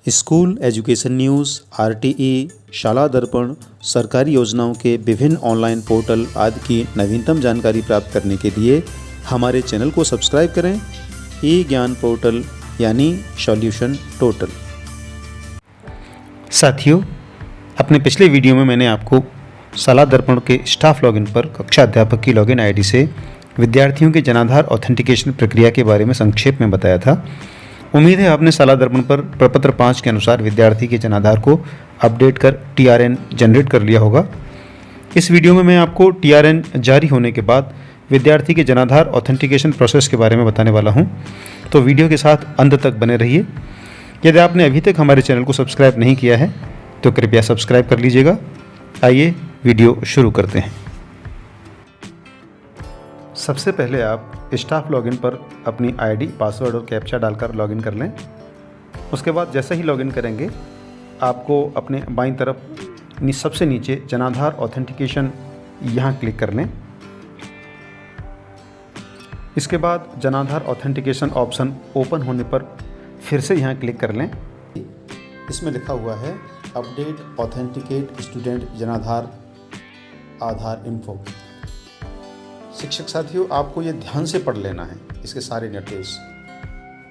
School education news, RTE, शाला दर्पण, सरकारी योजनाओं के विभिन्न ऑनलाइन पोर्टल आदि की नवीनतम जानकारी प्राप्त करने के लिए हमारे चैनल को सब्सक्राइब करें। ई ज्ञान पोर्टल यानी सॉल्यूशन टोटल। साथियों, अपने पिछले वीडियो में मैंने आपको शाला दर्पण के स्टाफ लॉगिन पर कक्षा अध्यापक की लॉगिन आईडी से विद्यार्थियों के जनाधार ऑथेंटिकेशन प्रक्रिया के बारे में संक्षेप में बताया था। उम्मीद है आपने शाला दर्पण पर प्रपत्र 5 के अनुसार विद्यार्थी के जनाधार को अपडेट कर टीआरएन जनरेट कर लिया होगा। इस वीडियो में मैं आपको टीआरएन जारी होने के बाद विद्यार्थी के जनाधार ऑथेंटिकेशन प्रोसेस के बारे में बताने वाला हूं, तो वीडियो के साथ अंत तक बने रहिए। यदि आपने अभी तक हमारे चैनल को सब्सक्राइब नहीं किया है तो कृपया सब्सक्राइब कर लीजिएगा। आइए वीडियो शुरू करते हैं। सबसे पहले आप स्टाफ लॉगिन पर अपनी आईडी, पासवर्ड और कैप्चा डालकर लॉगिन कर लें। उसके बाद जैसे ही लॉगिन करेंगे आपको अपने बाईं तरफ सबसे नीचे जनाधार ऑथेंटिकेशन यहाँ क्लिक कर लें। इसके बाद जनाधार ऑथेंटिकेशन ऑप्शन ओपन होने पर फिर से यहाँ क्लिक कर लें। इसमें लिखा हुआ है अपडेट ऑथेंटिकेट स्टूडेंट जनाधार आधार इन्फो। शिक्षक साथियों, आपको ये ध्यान से पढ़ लेना है इसके सारे निर्देश।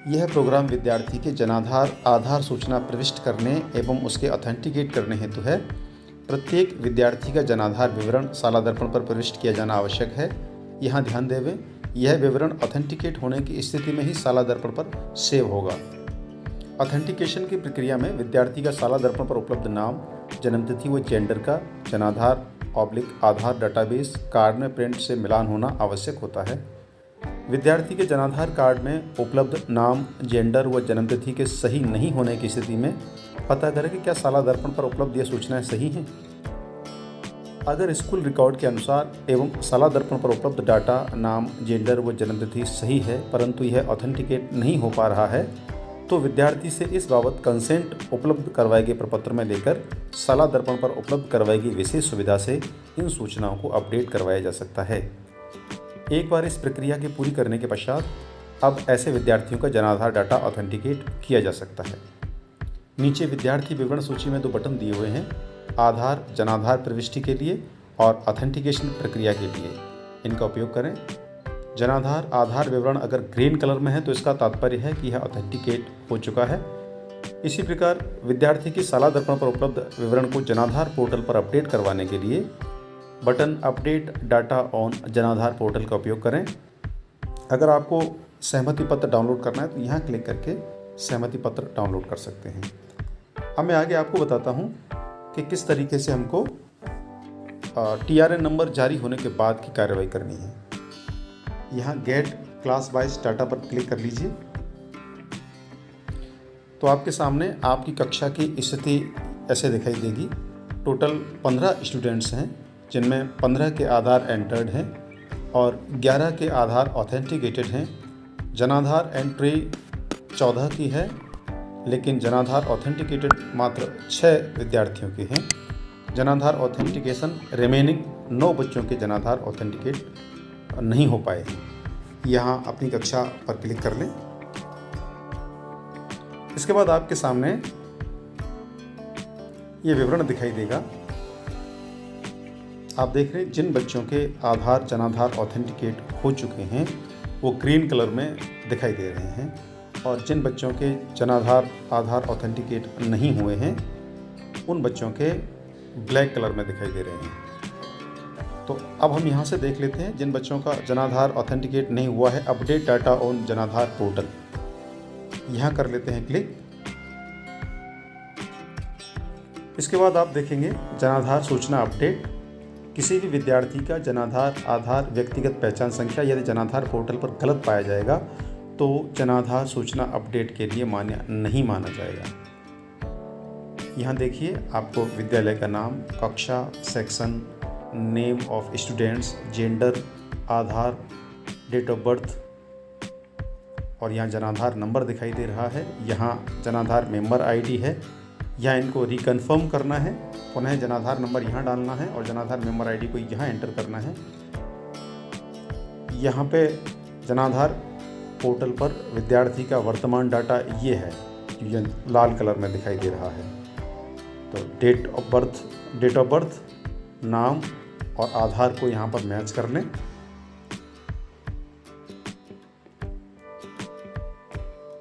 यह प्रोग्राम विद्यार्थी के जनाधार आधार सूचना प्रविष्ट करने एवं उसके ऑथेंटिकेट करने हेतु है। प्रत्येक विद्यार्थी का जनाधार विवरण शाला दर्पण पर प्रविष्ट किया जाना आवश्यक है। यहाँ ध्यान देवें, यह विवरण ऑथेंटिकेट होने की स्थिति में ही शाला दर्पण पर सेव होगा। ऑथेंटिकेशन की प्रक्रिया में विद्यार्थी का शाला दर्पण पर उपलब्ध नाम, जन्मतिथि व जेंडर का जनाधार आधार डाटाबेस कार्ड में प्रिंट से मिलान होना आवश्यक होता है। विद्यार्थी के जनाधार कार्ड में उपलब्ध नाम, जेंडर व जन्मतिथि के सही नहीं होने की स्थिति में पता करें कि क्या शाला दर्पण पर उपलब्ध ये सूचनाएं सही हैं। अगर स्कूल रिकॉर्ड के अनुसार एवं शाला दर्पण पर उपलब्ध डाटा, नाम, जेंडर व जन्मतिथि सही है परंतु यह ऑथेंटिकेट नहीं हो पा रहा है तो विद्यार्थी से इस बाबत कंसेंट उपलब्ध करवाए गए प्रपत्र में लेकर शाला दर्पण पर उपलब्ध करवाई गई विशेष सुविधा से इन सूचनाओं को अपडेट करवाया जा सकता है। एक बार इस प्रक्रिया के पूरी करने के पश्चात अब ऐसे विद्यार्थियों का जनाधार डाटा ऑथेंटिकेट किया जा सकता है। नीचे विद्यार्थी विवरण सूची में 2 बटन दिए हुए हैं, आधार जनाधार प्रविष्टि के लिए और ऑथेंटिकेशन प्रक्रिया के लिए। इनका उपयोग करें। जनाधार आधार विवरण अगर ग्रीन कलर में है तो इसका तात्पर्य है कि यह ऑथेंटिकेट हो चुका है। इसी प्रकार विद्यार्थी की शाला दर्पण पर उपलब्ध विवरण को जनाधार पोर्टल पर अपडेट करवाने के लिए बटन अपडेट डाटा ऑन जनाधार पोर्टल का उपयोग करें। अगर आपको सहमति पत्र डाउनलोड करना है तो यहाँ क्लिक करके सहमति पत्र डाउनलोड कर सकते हैं। अब मैं आगे आपको बताता हूँ कि किस तरीके से हमको टीआरएन नंबर जारी होने के बाद की कार्रवाई करनी है। यहाँ गेट क्लास वाइज डाटा पर क्लिक कर लीजिए तो आपके सामने आपकी कक्षा की स्थिति ऐसे दिखाई देगी। टोटल 15 स्टूडेंट्स हैं जिनमें 15 के आधार एंटर्ड हैं और 11 के आधार ऑथेंटिकेटेड हैं। जनाधार एंट्री 14 की है लेकिन जनाधार ऑथेंटिकेटेड मात्र 6 विद्यार्थियों की हैं। जनाधार ऑथेंटिकेशन रिमेनिंग 9 बच्चों के जनाधार ऑथेंटिकेट नहीं हो पाए। यहाँ अपनी कक्षा पर क्लिक कर लें। इसके बाद आपके सामने ये विवरण दिखाई देगा। आप देख रहे हैं जिन बच्चों के आधार जनाधार ऑथेंटिकेट हो चुके हैं वो ग्रीन कलर में दिखाई दे रहे हैं और जिन बच्चों के जनाधार आधार ऑथेंटिकेट नहीं हुए हैं उन बच्चों के ब्लैक कलर में दिखाई दे रहे हैं। तो अब हम यहाँ से देख लेते हैं जिन बच्चों का जनाधार ऑथेंटिकेट नहीं हुआ है, अपडेट डाटा ऑन जनाधार पोर्टल, यहाँ कर लेते हैं क्लिक। इसके बाद आप देखेंगे जनाधार सूचना अपडेट। किसी भी विद्यार्थी का जनाधार आधार व्यक्तिगत पहचान संख्या यदि जनाधार पोर्टल पर गलत पाया जाएगा तो जनाधार सूचना अपडेट के लिए मान्य नहीं माना जाएगा। यहाँ देखिए आपको विद्यालय का नाम, कक्षा, section, name of students, gender, Aadhaar, date of birth और यहाँ जनाधार नंबर दिखाई दे रहा है। यहाँ जनाधार मेंबर आईडी है। यहाँ इनको रिकन्फर्म करना है, पुनः जनाधार नंबर यहाँ डालना है और जनाधार मेंबर आईडी को यहाँ एंटर करना है। यहाँ पे जनाधार पोर्टल पर विद्यार्थी का वर्तमान डाटा ये है। ये लाल कलर में दिखाई दे रहा है। तो डेट ऑफ बर्थ, नाम और आधार को यहाँ पर मैच कर लें।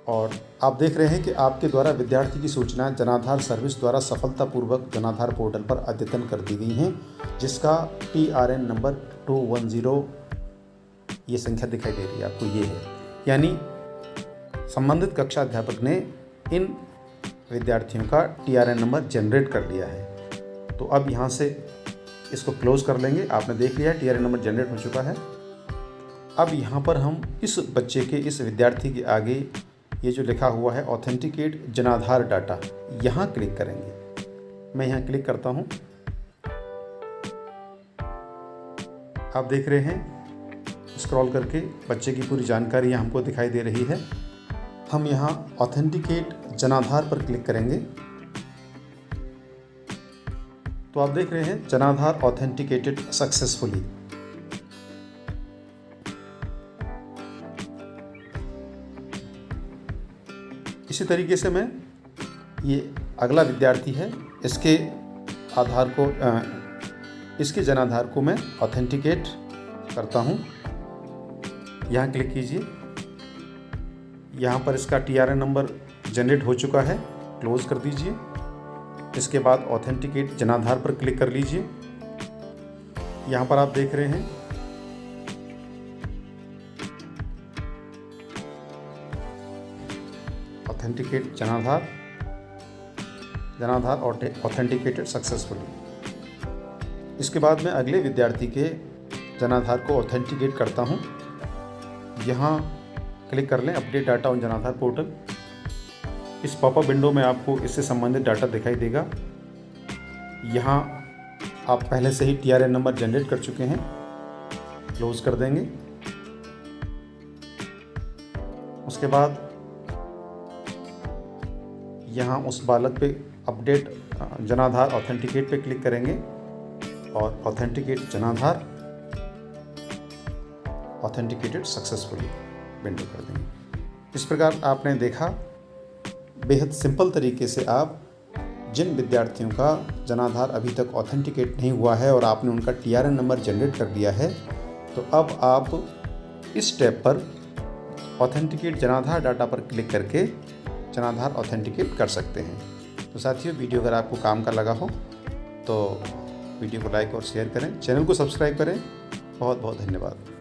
और आप देख रहे हैं कि आपके द्वारा विद्यार्थी की सूचना जनाधार सर्विस द्वारा सफलतापूर्वक जनाधार पोर्टल पर अद्यतन कर दी गई हैं, जिसका TRN नंबर 210 ये संख्या दिखाई दे रही है आपको, ये है। यानी संबंधित कक्षा अध्यापक ने इन विद्यार्थियों का TRN नंबर जनरेट कर लिया है। तो अब यहाँ से इसको क्लोज़ कर लेंगे। आपने देख लिया है TRN नंबर जनरेट हो चुका है। अब यहाँ पर हम इस बच्चे के, इस विद्यार्थी के आगे ये जो लिखा हुआ है ऑथेंटिकेट जनाधार डाटा, यहाँ क्लिक करेंगे। मैं यहाँ क्लिक करता हूँ। आप देख रहे हैं स्क्रॉल करके बच्चे की पूरी जानकारी यहाँ हमको दिखाई दे रही है। हम यहाँ ऑथेंटिकेट जनाधार पर क्लिक करेंगे तो आप देख रहे हैं जनाधार ऑथेंटिकेटेड सक्सेसफुली। इसी तरीके से मैं, ये अगला विद्यार्थी है, इसके आधार को, इसके जनाधार को मैं ऑथेंटिकेट करता हूँ। यहाँ क्लिक कीजिए। यहाँ पर इसका TRN नंबर जनरेट हो चुका है, क्लोज कर दीजिए। इसके बाद ऑथेंटिकेट जनाधार पर क्लिक कर लीजिए। यहाँ पर आप देख रहे हैं ऑथेंटिकेट जनाधार ऑथेंटिकेटेड सक्सेसफुली। इसके बाद मैं अगले विद्यार्थी के जनाधार को ऑथेंटिकेट करता हूँ। यहाँ क्लिक कर लें अपडेट डाटा ऑन जनाधार पोर्टल। इस पॉपअप विंडो में आपको इससे संबंधित डाटा दिखाई देगा। यहाँ आप पहले से ही TRN नंबर जनरेट कर चुके हैं, क्लोज कर देंगे। उसके बाद यहाँ उस बालक पे अपडेट जनाधार ऑथेंटिकेट पे क्लिक करेंगे और ऑथेंटिकेट जनाधार ऑथेंटिकेटेड सक्सेसफुली विंडो कर देंगे। इस प्रकार आपने देखा, बेहद सिंपल तरीके से आप जिन विद्यार्थियों का जनाधार अभी तक ऑथेंटिकेट नहीं हुआ है और आपने उनका TRN नंबर जनरेट कर दिया है, तो अब आप इस टैब पर ऑथेंटिकेट जनाधार डाटा पर क्लिक करके जनाधार ऑथेंटिकेट कर सकते हैं। तो साथियों, वीडियो अगर आपको काम का लगा हो तो वीडियो को लाइक और शेयर करें, चैनल को सब्सक्राइब करें। बहुत बहुत धन्यवाद।